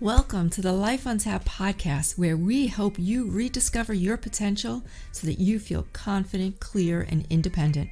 Welcome to the Life on Tap podcast, where we help you rediscover your potential so that you feel confident, clear, and independent.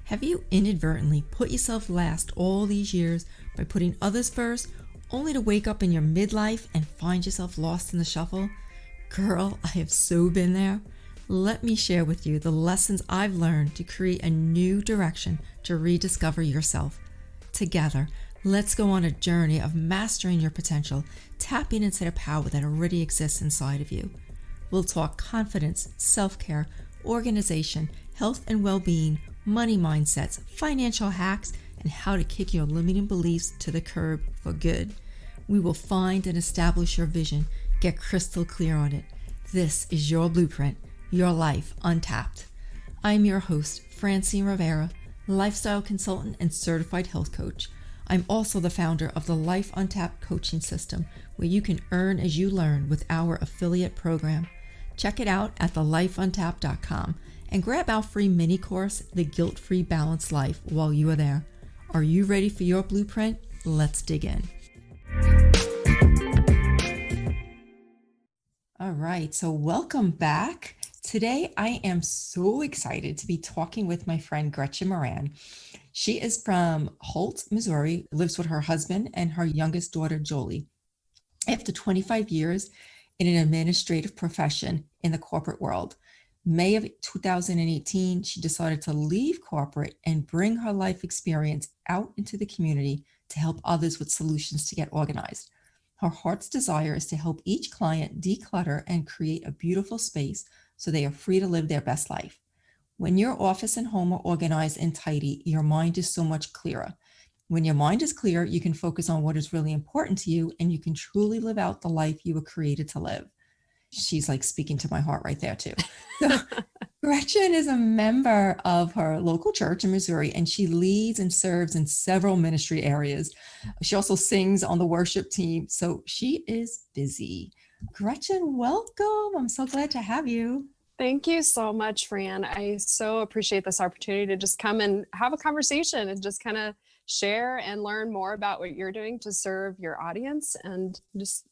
Have you inadvertently put yourself last all these years by putting others first, only to wake up in your midlife and find yourself lost in the shuffle? Girl, I have so been there. Let me share with you the lessons I've learned to create a new direction to rediscover yourself. Together, let's go on a journey of mastering your potential, tapping into the power that already exists inside of you. We'll talk confidence, self-care, organization, health and well-being, money mindsets, financial hacks, and how to kick your limiting beliefs to the curb for good. We will find and establish your vision, get crystal clear on it. This is your blueprint, your life untapped. I'm your host, Francine Rivera, lifestyle consultant and certified health coach. I'm also the founder of the Life Untapped coaching system, where you can earn as you learn with our affiliate program. Check it out at thelifeuntapped.com and grab our free mini course, The Guilt-Free Balanced Life, while you are there. Are you ready for your blueprint? Let's dig in. All right, so welcome back. Today, I am so excited to be talking with my friend Gretchen Moran. She is from Holt, Missouri, lives with her husband and her youngest daughter, Jolie. After 25 years in an administrative profession in the corporate world, May of 2018, she decided to leave corporate and bring her life experience out into the community to help others with solutions to get organized. Her heart's desire is to help each client declutter and create a beautiful space so they are free to live their best life. When your office and home are organized and tidy, your mind is so much clearer. When your mind is clear, you can focus on what is really important to you, and you can truly live out the life you were created to live. She's like speaking to my heart right there too. So, Gretchen is a member of her local church in Missouri, and she leads and serves in several ministry areas. She also sings on the worship team, so she is busy. Gretchen, welcome. I'm so glad to have you. Thank you so much, Fran. I so appreciate this opportunity to just come and have a conversation and just kind of share and learn more about what you're doing to serve your audience and just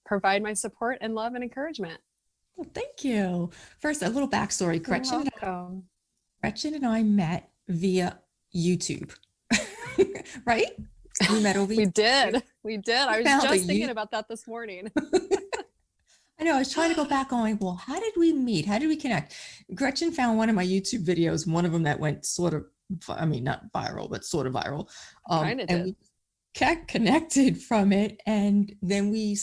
provide my support and love and encouragement. Well, thank you. First, a little backstory. Gretchen and I met via YouTube, right? We met over We did. I was just thinking about that this morning. I know, I was trying to go back going, well, how did we meet? How did we connect? Gretchen found one of my YouTube videos, one of them that went sort of, not viral, but sort of viral. And we got connected from it. And then we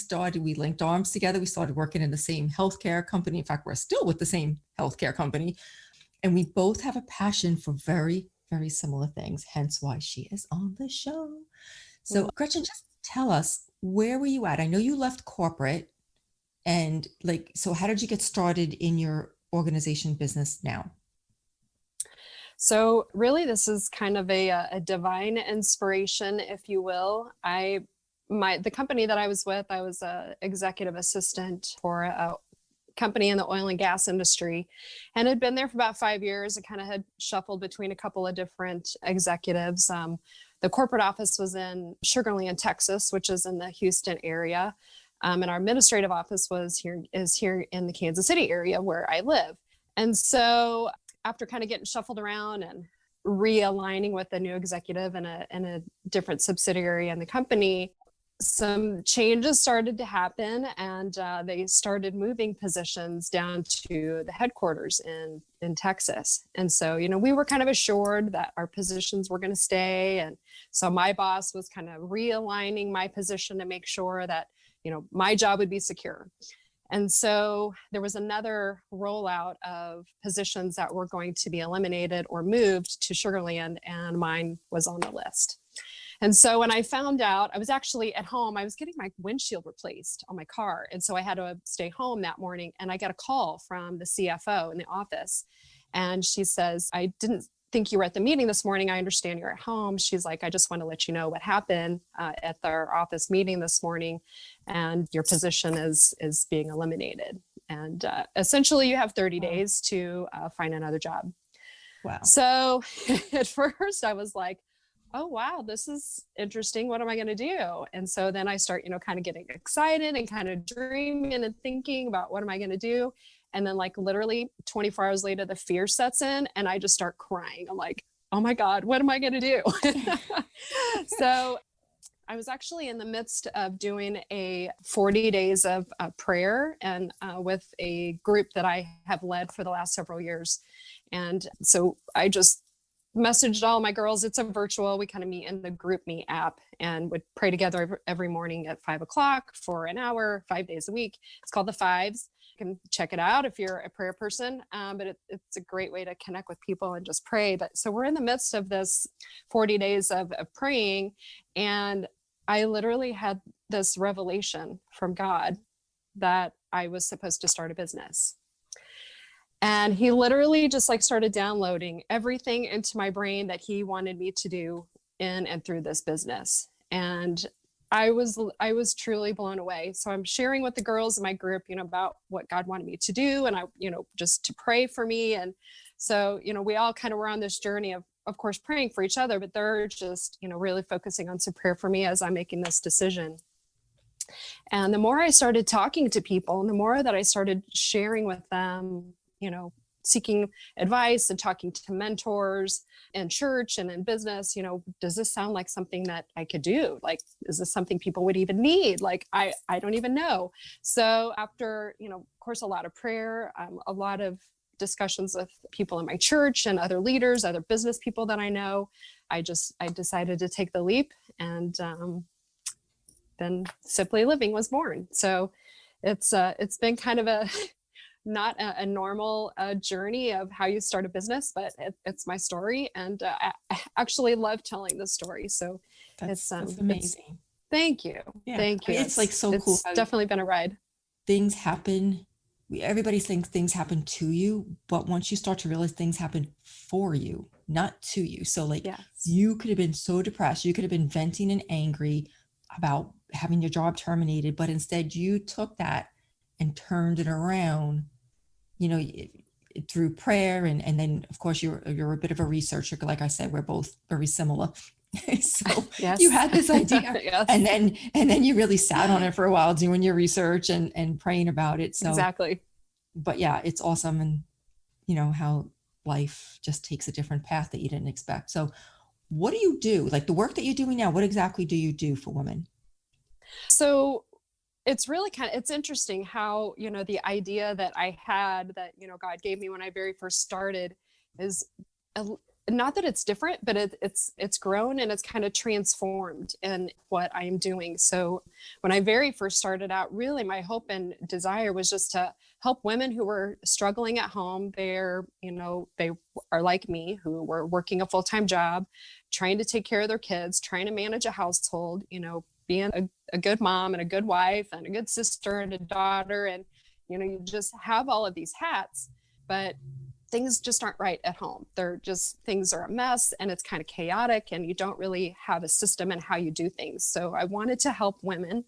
linked arms together. We started working in the same healthcare company. In fact, we're still with the same healthcare company. And we both have a passion for very, very similar things, hence why she is on the show. So Gretchen, just tell us, where were you at? I know you left corporate. And so how did you get started in your organization business now? So really, this is kind of a divine inspiration, if you will. The company that I was with, I was an executive assistant for a company in the oil and gas industry, and had been there for about 5 years. I kind of had shuffled between a couple of different executives. The corporate office was in Sugar Land, Texas, which is in the Houston area. And our administrative office is here in the Kansas City area where I live. And so after kind of getting shuffled around and realigning with a new executive and a different subsidiary in the company, some changes started to happen, and they started moving positions down to the headquarters in Texas. And so, we were kind of assured that our positions were going to stay. And so my boss was kind of realigning my position to make sure that my job would be secure. And so there was another rollout of positions that were going to be eliminated or moved to Sugar Land, and mine was on the list. And so when I found out, I was actually at home, I was getting my windshield replaced on my car. And so I had to stay home that morning, and I got a call from the CFO in the office. And she says, I didn't think you were at the meeting this morning. I understand you're at home. She's like, I just want to let you know what happened at our office meeting this morning, and your position is being eliminated. And essentially you have 30 days to find another job. Wow. So at first I was like, oh, wow, this is interesting. What am I going to do? And so then I start, kind of getting excited and kind of dreaming and thinking about what am I going to do? And then like literally 24 hours later, the fear sets in and I just start crying. I'm like, oh my God, what am I going to do? So I was actually in the midst of doing a 40 days of prayer and with a group that I have led for the last several years. And so I just messaged all my girls. It's a virtual, we kind of meet in the group meet app and would pray together every morning at 5 o'clock for an hour, 5 days a week. It's called the Fives. You can check it out if you're a prayer person, but it's a great way to connect with people and just pray. But so we're in the midst of this 40 days of praying, and I literally had this revelation from God that I was supposed to start a business. And he literally just like started downloading everything into my brain that he wanted me to do in and through this business. And I was truly blown away. So I'm sharing with the girls in my group, about what God wanted me to do, and I, just to pray for me. And so, we all kind of were on this journey of course, praying for each other, but they're just, really focusing on some prayer for me as I'm making this decision. And the more I started talking to people and the more that I started sharing with them, seeking advice and talking to mentors in church and in business, does this sound like something that I could do? Like, is this something people would even need? Like, I don't even know. So after, of course, a lot of prayer, a lot of discussions with people in my church and other leaders, other business people that I know, I decided to take the leap, and then Simply Living was born. So it's been kind of a not a normal journey of how you start a business, but it's my story, and I actually love telling the story. So That's amazing. Thank you. Yeah. Thank you. I mean, it's like so cool. It's definitely been a ride. Things happen. Everybody thinks things happen to you, but once you start to realize things happen for you, not to you. So like, Yes. you could have been so depressed, you could have been venting and angry about having your job terminated, but instead you took that and turned it around, through prayer. And then of course you're a bit of a researcher. Like I said, we're both very similar. So yes. You had this idea yes. and then you really sat on it for a while doing your research and praying about it. So exactly. But yeah, it's awesome. And how life just takes a different path that you didn't expect. So what do you do? Like the work that you're doing now, what exactly do you do for women? So it's really it's interesting how, the idea that I had that, God gave me when I very first started is not that it's different, but it's grown and it's kind of transformed in what I'm doing. So when I very first started out, really my hope and desire was just to help women who were struggling at home. They are like me, who were working a full-time job, trying to take care of their kids, trying to manage a household, being a good mom and a good wife and a good sister and a daughter. And, you just have all of these hats, but things just aren't right at home. Things are a mess and it's kind of chaotic and you don't really have a system in how you do things. So I wanted to help women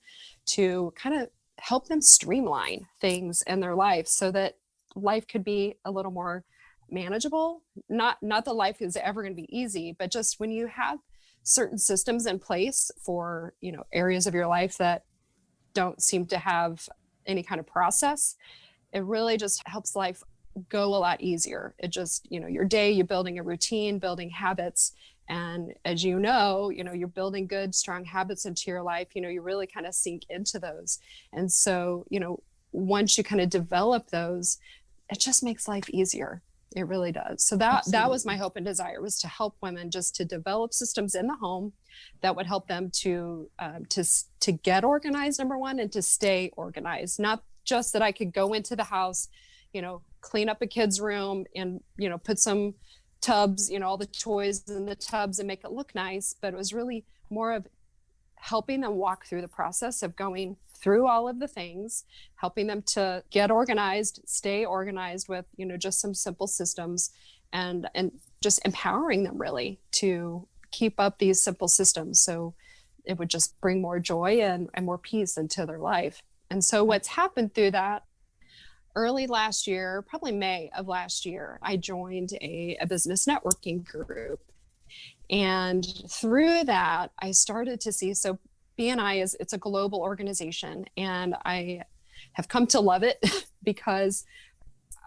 to kind of help them streamline things in their life so that life could be a little more manageable. Not that life is ever going to be easy, but just when you have certain systems in place for, areas of your life that don't seem to have any kind of process, it really just helps life go a lot easier. It just, your day, you're building a routine, building habits. And as you're building good, strong habits into your life, you really kind of sink into those. And so, once you kind of develop those, it just makes life easier. It really does. So that was my hope and desire, was to help women just to develop systems in the home that would help them to get organized, number one, and to stay organized. Not just that I could go into the house, clean up a kid's room and, put some tubs, all the toys in the tubs and make it look nice. But it was really more of helping them walk through the process of going through all of the things, helping them to get organized, stay organized with, just some simple systems, and just empowering them really to keep up these simple systems. So it would just bring more joy and more peace into their life. And so what's happened through that, early last year, probably May of last year, I joined a business networking group. And through that, I started to see, so BNI it's a global organization, and I have come to love it because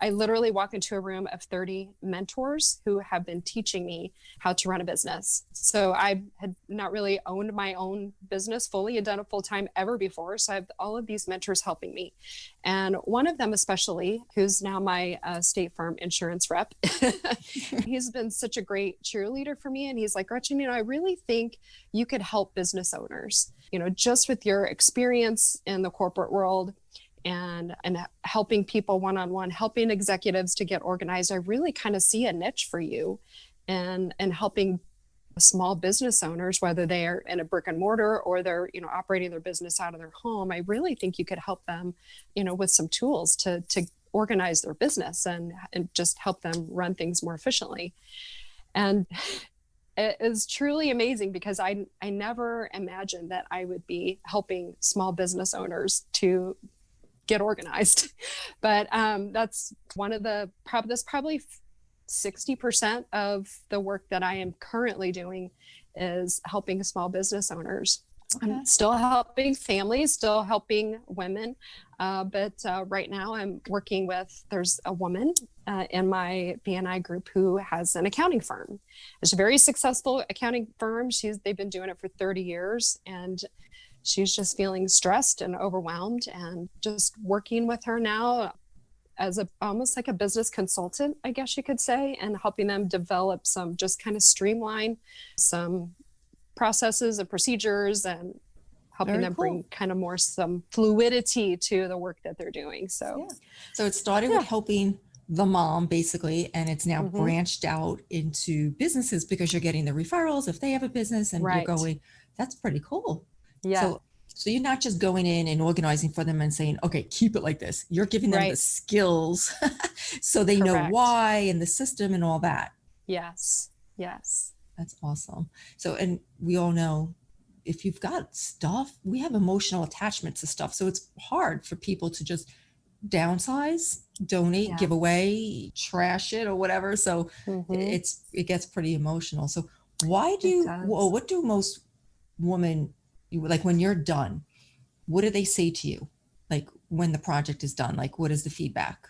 I literally walk into a room of 30 mentors who have been teaching me how to run a business. So I had not really owned my own business fully and done it full time ever before. So I have all of these mentors helping me. And one of them, especially, who's now my State Farm insurance rep, he's been such a great cheerleader for me. And he's like, Gretchen, I really think you could help business owners, just with your experience in the corporate world and helping people one-on-one, helping executives to get organized. I really kind of see a niche for you and helping small business owners, whether they are in a brick and mortar or they're, operating their business out of their home. I really think you could help them, with some tools to organize their business and just help them run things more efficiently. And it is truly amazing because I never imagined that I would be helping small business owners to get organized. But that's probably 60% of the work that I am currently doing is helping small business owners. Okay. I'm still helping families, still helping women. But right now I'm working there's a woman in my BNI group who has an accounting firm. It's a very successful accounting firm. They've been doing it for 30 years. And she's just feeling stressed and overwhelmed, and just working with her now as almost like a business consultant, I guess you could say, and helping them develop just kind of streamline some processes and procedures and helping them bring kind of more some fluidity to the work that they're doing. So it started with helping the mom basically, and it's now branched out into businesses because you're getting the referrals if they have a business, and you're going, that's pretty cool. Yeah. So you're not just going in and organizing for them and saying, okay, keep it like this. You're giving them the skills so they know why and the system and all that. Yes. Yes. That's awesome. So, and we all know if you've got stuff, we have emotional attachment to stuff. So it's hard for people to just downsize, donate, give away, trash it or whatever. So it gets pretty emotional. So what do most women, like when you're done, what do they say to you? Like when the project is done, like what is the feedback?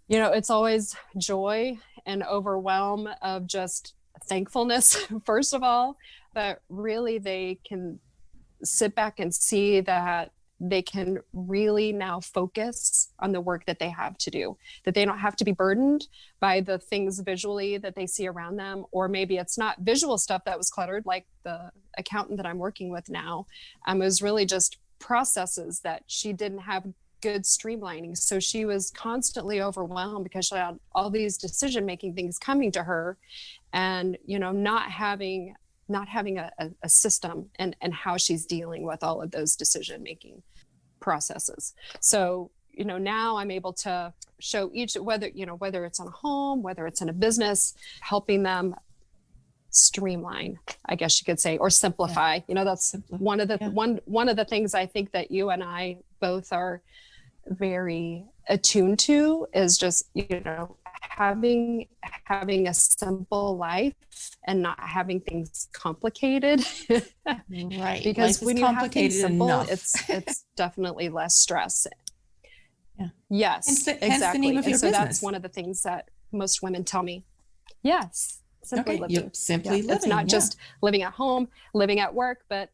It's always joy and overwhelm of just thankfulness, first of all, but really they can sit back and see that they can really now focus on the work that they have to do, that they don't have to be burdened by the things visually that they see around them, or maybe it's not visual stuff that was cluttered, like the accountant that I'm working with now. It was really just processes that she didn't have good streamlining. So she was constantly overwhelmed because she had all these decision-making things coming to her, and, not having a system and how she's dealing with all of those decision-making processes. So, now I'm able to show whether it's on a home, whether it's in a business, helping them streamline, I guess you could say, or simplify. That's one of the things I think that you and I both are very attuned to, is just, having a simple life and not having things complicated. Right. Because when you have things simple, it's definitely less stress. Yeah. Yes, exactly. Hence the name of your business. That's one of the things that most women tell me. Yes. Simply living. You're simply living. It's not just living at home, living at work, but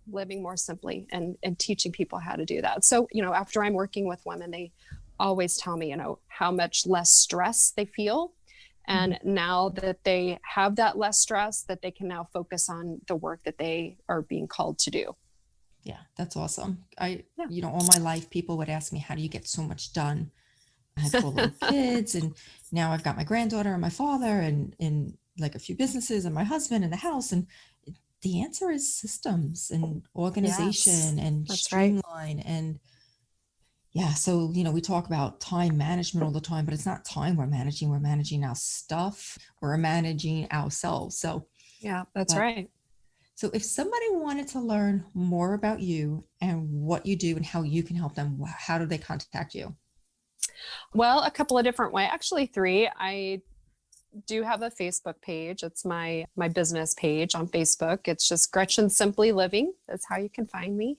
living more simply and teaching people how to do that. So, after I'm working with women, they always tell me, how much less stress they feel. And now that they have that less stress, that they can now focus on the work that they are being called to do. Yeah, that's awesome. All my life, people would ask me, how do you get so much done? I had 4 little kids, and now I've got my granddaughter and my father and like a few businesses and my husband and the house. And the answer is systems and organization and streamline. And so, we talk about time management all the time, but it's not time we're managing our stuff. We're managing ourselves. So that's right. So if somebody wanted to learn more about you and what you do and how you can help them, how do they contact you? Well, a couple of different ways, actually 3. do have a Facebook page. It's my business page on Facebook. It's just Gretchen Simply Living. That's how you can find me.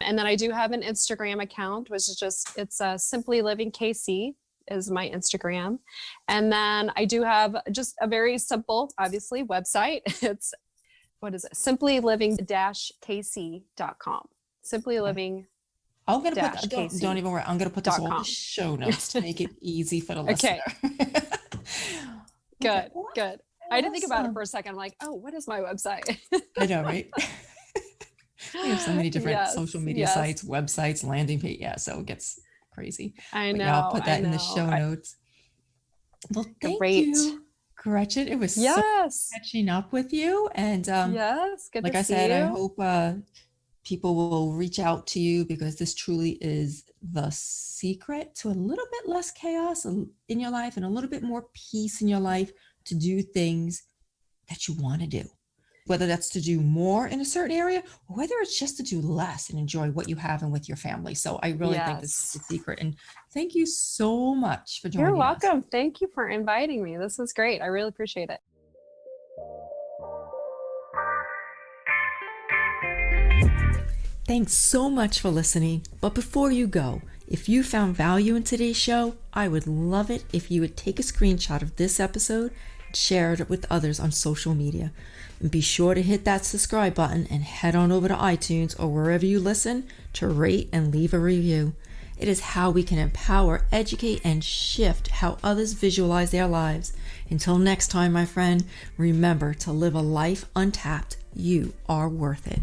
And then I do have an Instagram account, which is it's Simply Living KC is my Instagram. And then I do have just a very simple, obviously, website. It's, what is it? simplyliving-kc.com. Simply Living. I'm gonna put don't even worry. I'm gonna put this all in the show notes to make it easy for the listener. Good. I didn't think about it for a second. I'm like, oh, what is my website? I know, right? We have so many different social media sites, websites, landing page. Yeah, so it gets crazy. I know. I'll put that in the show notes. Well, thank you, Gretchen. It was so catching up with you. And good like to I said, see you. I hope people will reach out to you, because this truly is the secret to a little bit less chaos in your life and a little bit more peace in your life, to do things that you want to do, whether that's to do more in a certain area or whether it's just to do less and enjoy what you have and with your family. So I really think this is the secret. And thank you so much for joining us. You're welcome. Thank you for inviting me. This was great. I really appreciate it. Thanks so much for listening. But before you go, if you found value in today's show, I would love it if you would take a screenshot of this episode and share it with others on social media. And be sure to hit that subscribe button and head on over to iTunes or wherever you listen to rate and leave a review. It is how we can empower, educate, and shift how others visualize their lives. Until next time, my friend, remember to live a life untapped. You are worth it.